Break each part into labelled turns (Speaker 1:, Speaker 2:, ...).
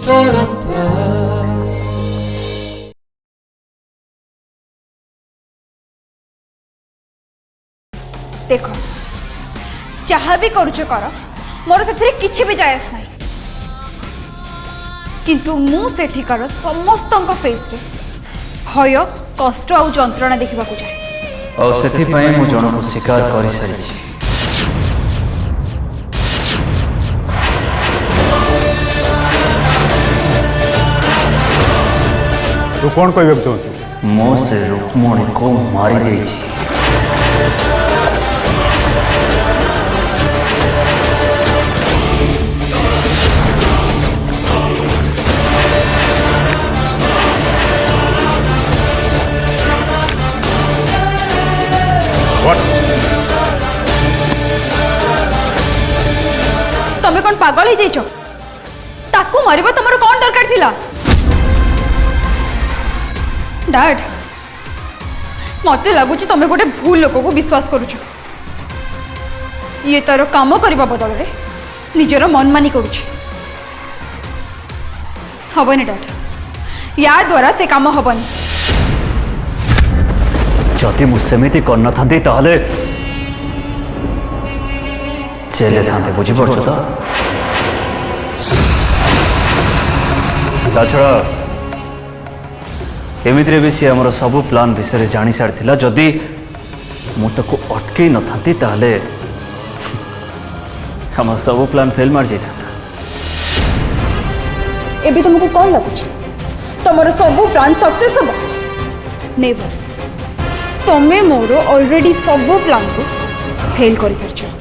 Speaker 1: देख जहाँ भी करुच कर मोर से किसी भी जायस ना किंतु मु सेठिकार समस्त फेस रे भय कष्ट आ जंत्रणा देखा चाहे
Speaker 2: और से मु जन को शिकार कर सारी
Speaker 3: तू कौन कहवाक चाहूँ
Speaker 2: मो से रुक्मणी को मारी देछि
Speaker 1: तमें कौन पागल हो जाइछ ताकू मारिबा तमर कौन दरकार थिला डैड मते लगुच तमें गोटे भूल लोक को विश्वास करुच ये तार काम करने बदल रे निजर मनमानी करुच हबनी डैड या द्वारा से काम हबनी
Speaker 2: जदि मुझसेमिति करना थांती ताहले चले थांते बुझीपार तो छड़ा एमितिरे भी सी आमर सबू प्लान विषय जानी सारी जदि मुझे अटकई न था ताहले आम सबू प्लान फेल मार जाता
Speaker 1: एबी तुमको कौन लगुच तुमर सबू प्लान सक्सेस हम नेवर तमें मोर ऑलरेडी सबू प्लान को फेल कर सारी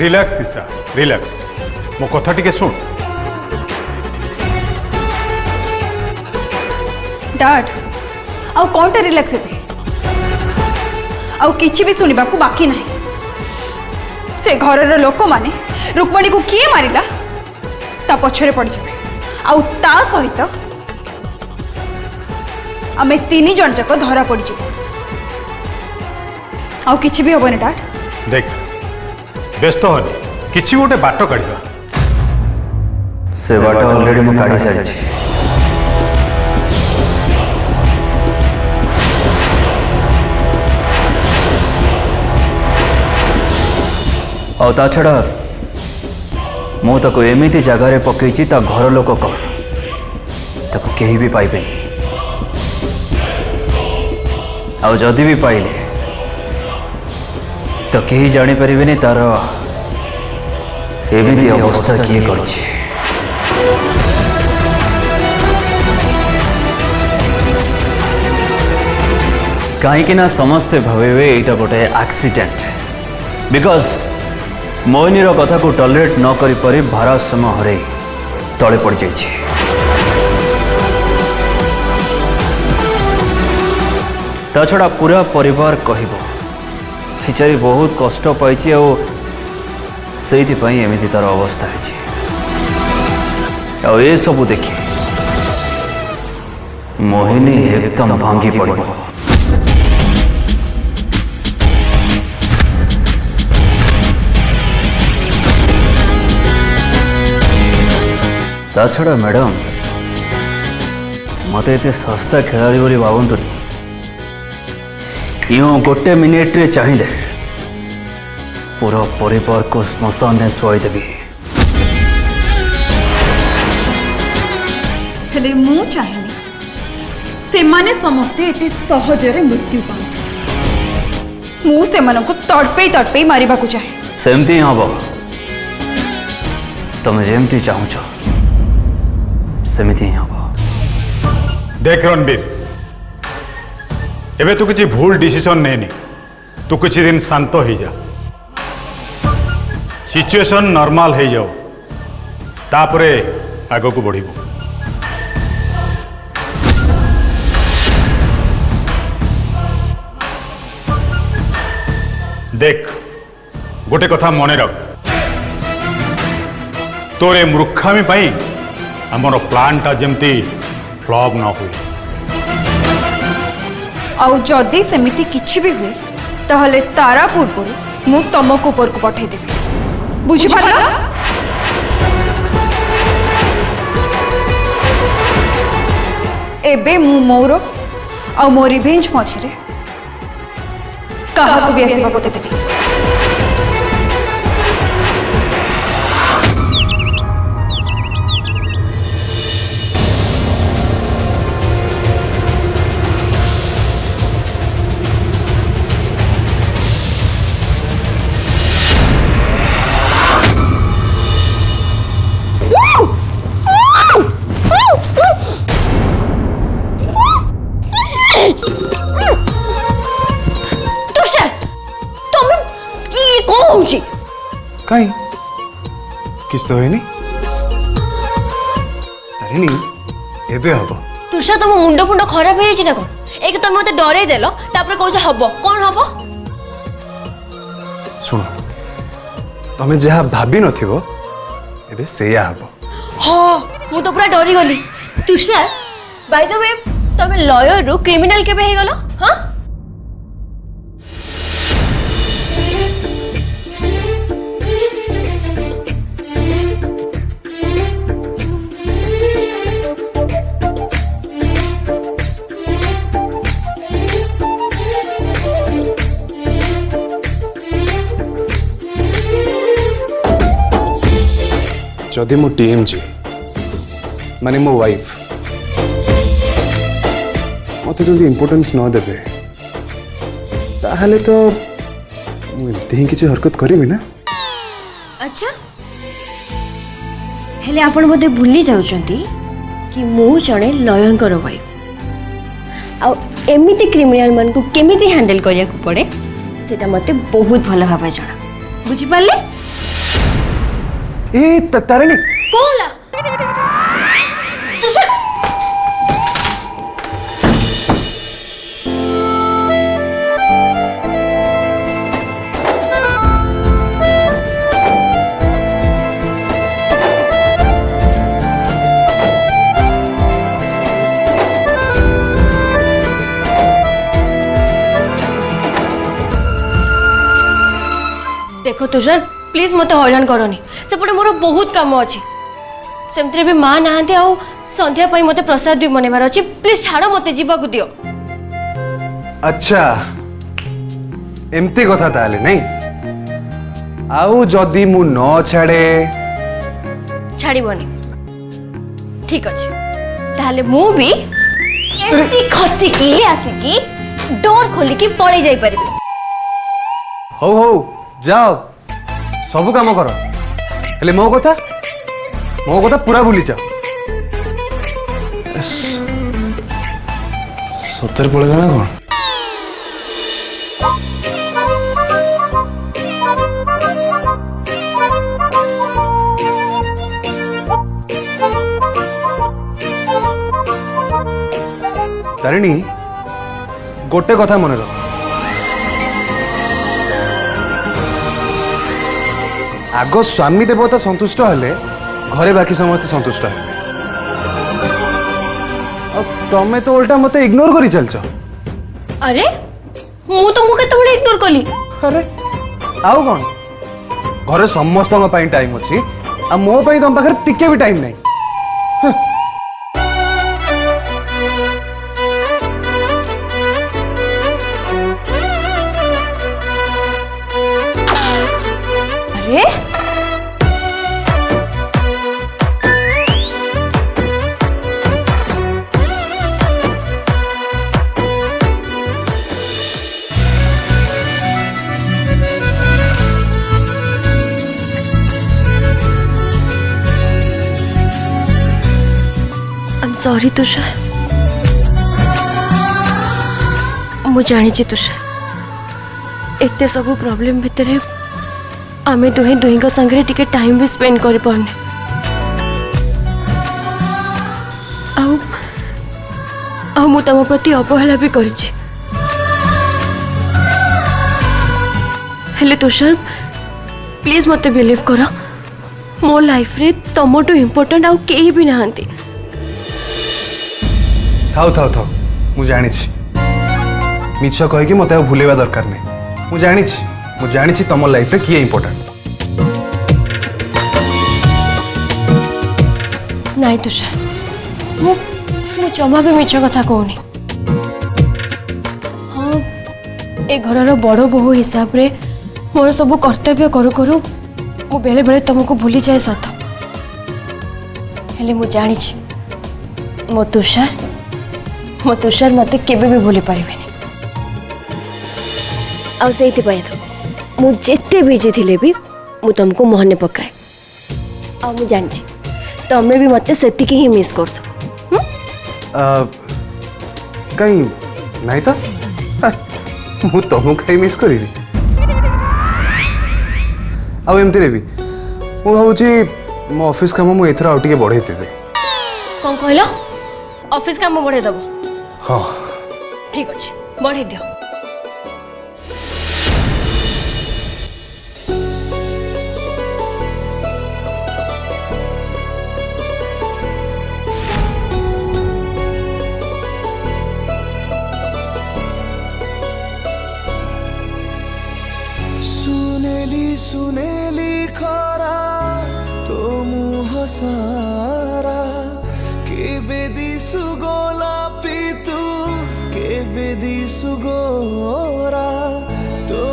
Speaker 3: रिलैक्स दिशा रिलैक्स मो कथा टिके सुन
Speaker 1: डैड आउ कौन टे रिलैक्स हे आउ किछि भी सुनिबा को बाकी नहीं से घर लोक माने रुक्मणी को किए मारिला ता पछरे पड़ जिवे आउ ता सहित आमे तीन जन जाक धरा पड़ जिवे आउ किछि भी होबनी डैड
Speaker 3: देख व्यस्त होनी किछि गोटे बाट काढ़ा
Speaker 2: से बाट ऑलरेडी मु काढ़ी सारी और ता छड़ा मु ताको एमिति जगार पकईची ता घर लोक कौन ताको केही भी पाइबे आ जदि भी पाइले तो केही जानी परिबेनी तार एमिति अवस्था किए करछि कहीं ना समस्ते भावे एटा गोटे एक्सीडेंट बिकॉज मोहिनीर कथा को टॉलरेट न करि परि भारसाम्य हरे तले पड़ जाइछि ता छड़ा पूरा परिवार कहबो हिचारी बहुत कष्ट पाइछि आ सेति पई एमिति तार अवस्था है आ ए सब देखि मोहिनी एकदम भांगी पड़ो ता छड़ा मैडम मत एते सस्ता खेलाड़ी बोली भावतुनि यो गोटे मिनिट रे चाहिए पूरा परिवार को श्मशान में शुआई देवी
Speaker 1: हेले मु चाहिनी से माने समस्ते एते सहजरे मृत्यु पांतु मु से मानको तड़पे मारिबा को चाहे
Speaker 2: सेमती हम तुम जेमती चाहूच सेमिति ही हम
Speaker 3: देख रणबीर एबे तू किसी भूल डिसीजन नहीं तू किसी दिन शांत हो जा सिचुएशन नॉर्मल हो जाओ तापरे आगो को बढ़िबो देख गोटे कथा मन रख तोरे मूर्खामी पाई आमर प्लानटा जमती फ्लॉप ना हुए
Speaker 1: आउ जदि सेमिति किछि भी हुए ताहले तारा पूर्व मु तुमको ऊपर को पठे देबी बुझी पाला एबे मु मोर आ मो रिवेंज मझे क्या भी आसवा को देबी।
Speaker 4: कहीं किस तो है तारिणी एबे हबो।
Speaker 5: तुषार तुम मुंड फुंड खराब हो ना कौन? एक तुम मत डरे देल तापर कौन हम कौन हम
Speaker 4: सुन तमें जहाँ भाभी नथिबो एबे सेया हबो।
Speaker 5: हाँ मु तो पूरा डरी गली। तुषार बाय द वे तुम लॉयर रु क्रिमिनल केबे हे गलो? हाँ
Speaker 4: जदि मो टीएमजी माने मो वाइफ मत जल्दी इम्पोर्टेंस न देबे ताहले तो मुझे किसी हरकत करी ना।
Speaker 5: अच्छा हेले आपण बोधे भूली जाउचंती कि मु जणे लॉयर कर वाइफ आ एमिति क्रिमिनल मन को केमिति हैंडल करिया को पड़े सेटा मते बहुत भलो भाबे जणा। बुझी पाले?
Speaker 4: ए तारिणी
Speaker 5: कोला तुषार देखो तुषार प्लीज मत हैरान करनी सेपटे मोर बहुत काम अच्छी सेमती भी माँ नहांती आउ संध्या पाई मते प्रसाद भी बनवार अच्छी प्लीज छाड़ मते जीवा को दियो।
Speaker 4: अच्छा एमती कथा ताले नहीं आउ जदि मु न छाड़े
Speaker 5: छाड़बनी ठीक अच्छे ताहले मु भी एमती खसिकी आसिकी डोर खोलिकी पळै जाई परिबी।
Speaker 4: हो जाओ सब काम कर हेले मो कथा पूरा भूली जाओ। सतर पड़ेगा ना कौन? तारिणी गोटे कथा मन रख आग स्वामी देवता संतुष्ट हेले घरे बाकी समस्ते संतुष्ट है। तमें तो उल्टा मते इग्नोर करी चलछ।
Speaker 5: अरे मु तो मुके तबले इग्नोर कली।
Speaker 4: अरे आउ कौन घरे समस्त टाइम अच्छी आ मो पई तुम पाखर टिके भी टाइम नहीं।
Speaker 5: अरे सॉरी तुषार मु जानी तुषार एते सब प्रॉब्लम भितर आमे दुहे दुही का संगे टिके टाइम भी स्पेंड कर पारने आउ मु तम प्रति अवहेला भी करिछि हेले तुषार प्लीज मते बिलीव कर मो लाइफ रे तमटू इम्पोर्टेंट आउ केही भी नहांती।
Speaker 4: थाउ थाउ थाउ मु जानी मिछ कहीकि मत भूलेवा दरकार नहीं। मु जानी तुम लाइफ रे किए इम्पोर्टेंट
Speaker 5: नहीं तुषार मु जमा भी मिछ कथा कहूनी। हाँ ए घर बड़ बोहू हिसाब रे मोर सब कर्तव्य करू करू मु बेले बेले तुमको भूली जाए सत, हेले मु जानी मो तुषार मते केबे भी भूली पारिबेनी। आ सेति पय तो मु जेते बिजी थिले भी मु तुमको मोहने पकाए। आ मु जानी तमे भी मते सेतिकी ही मिस करतो।
Speaker 4: कहीं नहीं तो मु तुमको कहीं मिस करी आमती भी मु भावी मो ऑफिस काम मुझे एथर आउ टे बढ़े देवी।
Speaker 5: कौन कहल ऑफिस काम बढ़े दब?
Speaker 4: हाँ
Speaker 5: ठीक अच्छे बढ़े दियो।
Speaker 6: सुनेली खरा तो मुह सारा केबे दिसु गोलापी तू केबे दिसु गोरा तो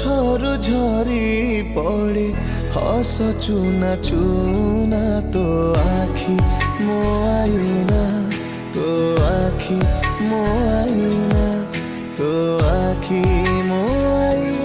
Speaker 6: ठरु झरी पड़े हस चुना चुना तो आखी मो आईना तो आखी मो आईना तो आखी मो आईना।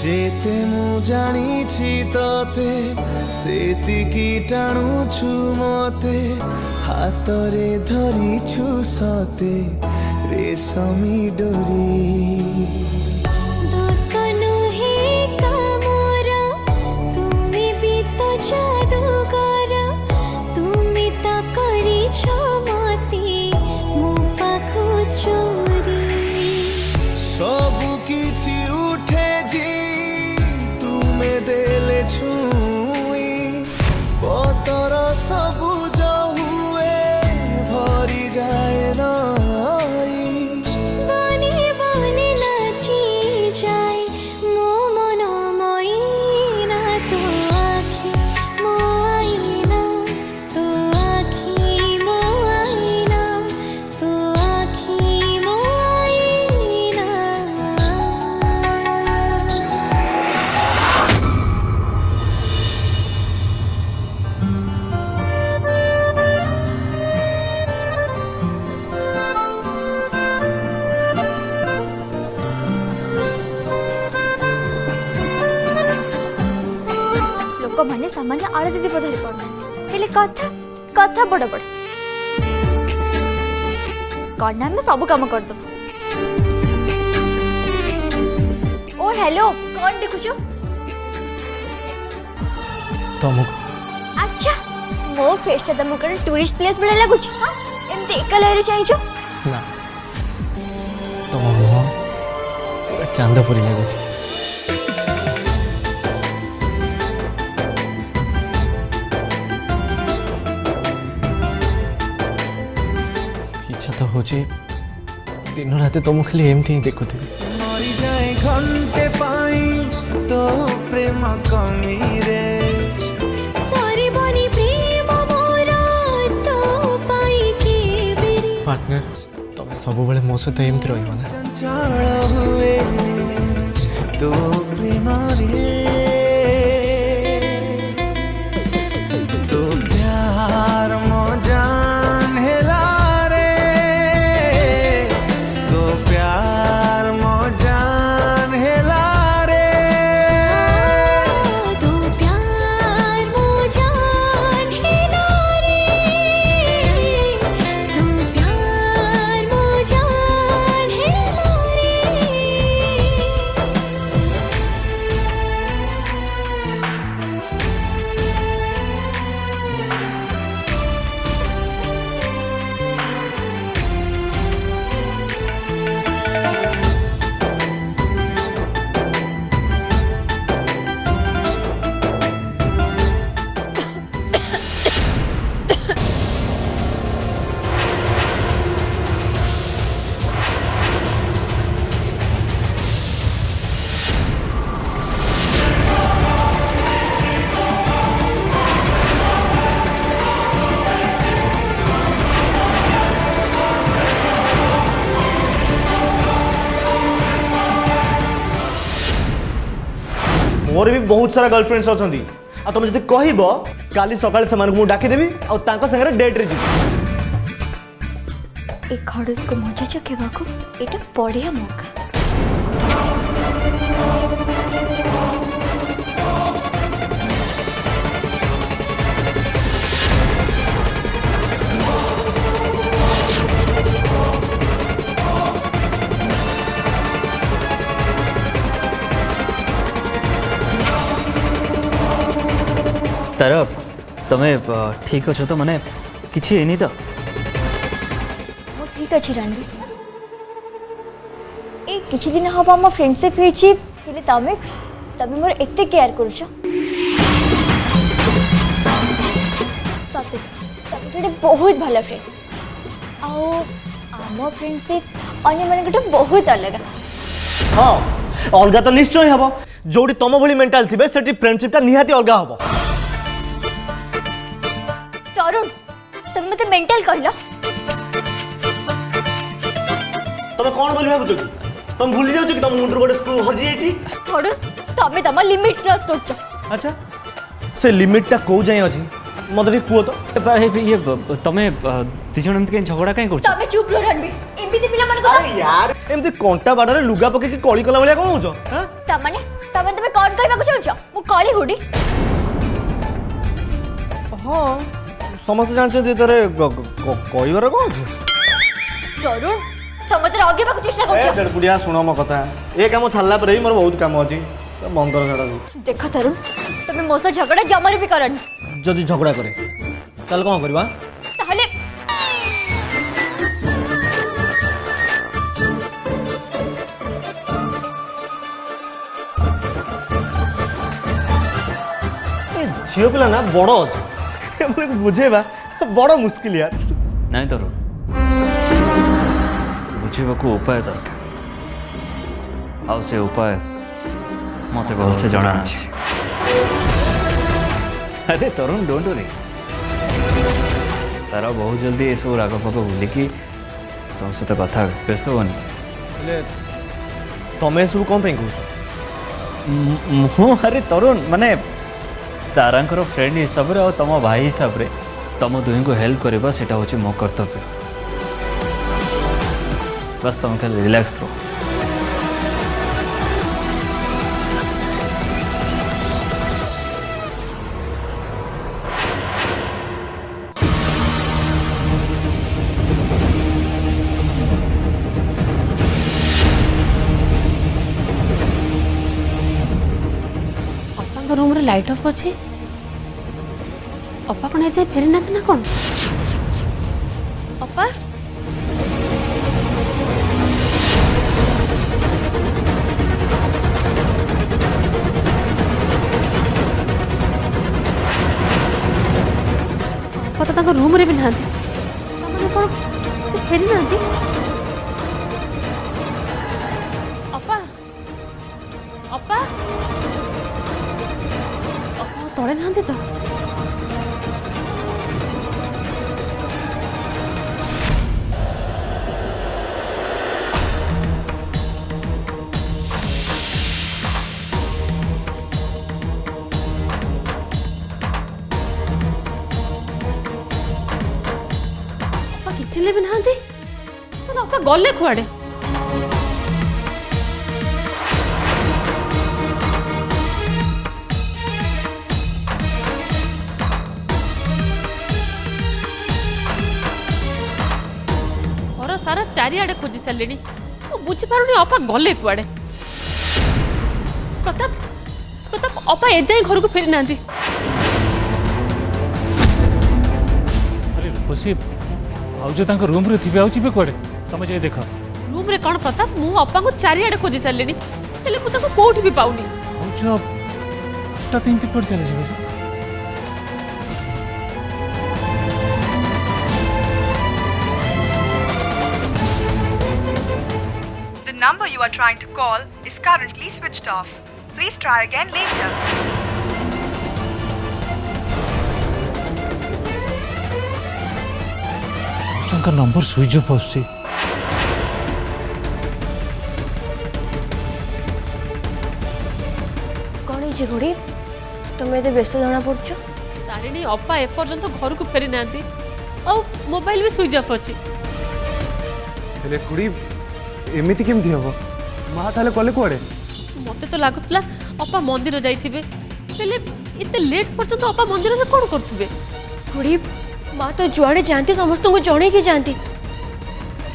Speaker 6: जेते मु जानी तते सेतिकी टाणुछु मते हातरे धरिछु सते रेशमी डोरी। दोसनु हे कामर तुमी भी तो जादूगर तुमी तो करिछ मते मो पाखु चोरी। सबु किछि उठे जी तुमे देले छुई पतर सबुज हुए भरी जाए नई बने बने नाची जाए मो मन मैना तो आखी मो आईना तो आखी मो आईना तो आखी मो आईना।
Speaker 7: लोक माने सामान्य आड़ दीदी पधारी पड़ना हेले कथा कथा बड़ बड़ कन्या में सब काम कर दब। ओ हेलो कौन देखुछ?
Speaker 8: तुमको
Speaker 7: अच्छा मो फेस्ट तुमको टूरिस्ट प्लेस बड़ा लगुच? हां एमते एकला रे चाहिचो
Speaker 8: ना तुम मुह पूरा चांदपुरी लगुच। इच्छा तो होची दिन रात तुम खाली एमती ही देखुथिबी।
Speaker 6: मरी जाए घंटे पाई तो प्रेम कमी रे सारी बनी प्रेम मोरा तो पाई के बेरी
Speaker 8: पार्टनर तुम सब बेले मो सहित एमती रहिबो ना।
Speaker 6: चंचल हुए तो प्रेम रे तो प्यार मो जान हेला रे तो प्यार मो जान हेला रे
Speaker 9: मोर भी बहुत सारा गर्लफ्रेंड्स अच्छी आ तुम जब कह काली सकाଳେ ସେମାନଙ୍କୁ ମୁଁ ଡାକିଦେବି ଆଉ ତାଙ୍କ ସାଙ୍ଗରେ ଡେଟ୍ରେ ଯିବି।
Speaker 7: ए खड़ूस को मजा चखेबाकू एटा बढ़िया मौका।
Speaker 2: तारा तमें ठीक अच्छो तो माने किसी है नहीं तो
Speaker 7: मो ठीक अच्छी रणवीर ए किछि दिन हम आम फ्रेंडशिप हेछि हेले तमे तमे मोर एते केयर करूछ सते तमे जोडे बहुत भला फ्रेंड आओ आम फ्रेंडशिप अन्य माने गोटे बहुत अलग।
Speaker 9: हाँ अलगा तो निश्चय हम जोड़ी तुम भली मेंटाल थिबे सेठी फ्रेंडशिपटा निहाती अलगा हम।
Speaker 7: तरुण तुम मते मेंटल कहलो
Speaker 9: तुम कौन बोली भाबुछ कि तुम भूली जाउछ कि तुम मुंडर गोटे स्क्रू हजी जाईची।
Speaker 7: खड़ूस तमे तम लिमिट क्रॉस करछ।
Speaker 9: अच्छा से लिमिटटा को जाय अछि मते भी कुओ तो
Speaker 2: ये तमें दिजण एमती कहीं झगड़ा कहीं कर
Speaker 7: तमे चुप रह रणवीर एमिति पिला मन को
Speaker 9: अरे यार एमती कंटा बाडरे लुगा पके कि कळी कला भलिया कोन होछ। हां
Speaker 7: तमने तमे तमे कोन कहबा को चाहछ मु कळी हुडी।
Speaker 9: हाँ समस्त जानते तारे कहबार कौन अच्छे
Speaker 7: तरुण तमे तो आगे बाको चेष्टा करछ।
Speaker 9: बुढ़िया शुण मो कथा ये काम छाड़ला पर मोर बहुत काम अच्छी बंद कर छाड़ा
Speaker 7: देखो तरुण तमे मो से झगड़ा जमारे भी करन
Speaker 9: जदि झगड़ा करे ताल कौन करवा
Speaker 7: ताहले
Speaker 9: झील पिला ना बड़ अच्छे बुझेबा बड़ मुश्किल यार।
Speaker 2: नहीं तरुण बुझा उपाय दरकार आउ से उपाय मत भलसे जना अच्छे। अरे तरुण डोंट वरी तारा बहुत जल्दी ये सब राग फाग भूलिकी तुम सहित कथा व्यस्त होनी।
Speaker 9: तमें सब कौन कहूँ
Speaker 2: अरे तरुण माने तारांकर फ्रेंड हिसाब से और तुम भाई हिसाब से तुम दुई को हेल्प करवा सेटा होची मो कर्तव्य। बस तुम खाली रिलैक्स रहो।
Speaker 10: रूम रे लाइट ऑफ अच्छे अपा कौन ऐसे फेरी ना ना कौन अपा अपा तो रूम रे भी ना कौन से फेरी ना अपा अपा तले ना तो किचन भी ना तो अपा गले कुआड़े सारा चारिआडे खोजी सारे बुझीपारे अपा गले कुआड़े प्रताप प्रताप अपा एजाए घर को फेरी ना।
Speaker 3: अरे रूपसी आउज रूम रे थिबे आउची बे कोडे तमे जे देख
Speaker 10: रूम रे कौन प्रताप मु अपा को चारिआडे खोजी सारे हेले मु ताको कोठी भी पाउनी
Speaker 3: आउज हटा तीन ती कोड चले जिबे।
Speaker 11: The number you are trying to call is currently switched off. Please try again later.
Speaker 3: उनका नंबर स्विच ऑफ आसी
Speaker 7: कौन
Speaker 5: ହେଇଛି ଖୁଡ଼ି ତମେ ଏତେ ବ୍ୟସ୍ତ ଜଣା ପଡ଼ୁଛ?
Speaker 10: ତାରିଣୀ ଅପା ଏପର୍ଯ୍ୟନ୍ତ ଘରକୁ ଫେରି ନାହାନ୍ତି ଆଉ ମୋବାଇଲ ବି ସୁଇଚ୍ ଅଫ୍ ଅଛି।
Speaker 4: ହେଲେ ଖୁଡ଼ି ଏମିତି କେମିତି ହବ? ମା ତାହେଲେ କଲେ କୁଆଡ଼େ?
Speaker 10: ମତେ ତ ଲାଗୁଥିଲା ଅପା ମନ୍ଦିର ଯାଇଥିବେ, ହେଲେ ଏତେ ଲେଟ୍ ପର୍ଯ୍ୟନ୍ତ ଅପା ମନ୍ଦିରରେ କ'ଣ କରୁଥିବେ?
Speaker 5: ଖୁଡ଼ି ମା ତ ଯୁଆଡ଼େ ଯାଆନ୍ତି ସମସ୍ତଙ୍କୁ ଜଣେଇକି ଯାଆନ୍ତି,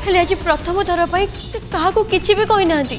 Speaker 5: ହେଲେ ଆଜି ପ୍ରଥମ ଥର ପାଇଁ ସେ କାହାକୁ କିଛି ବି କହିନାହାନ୍ତି।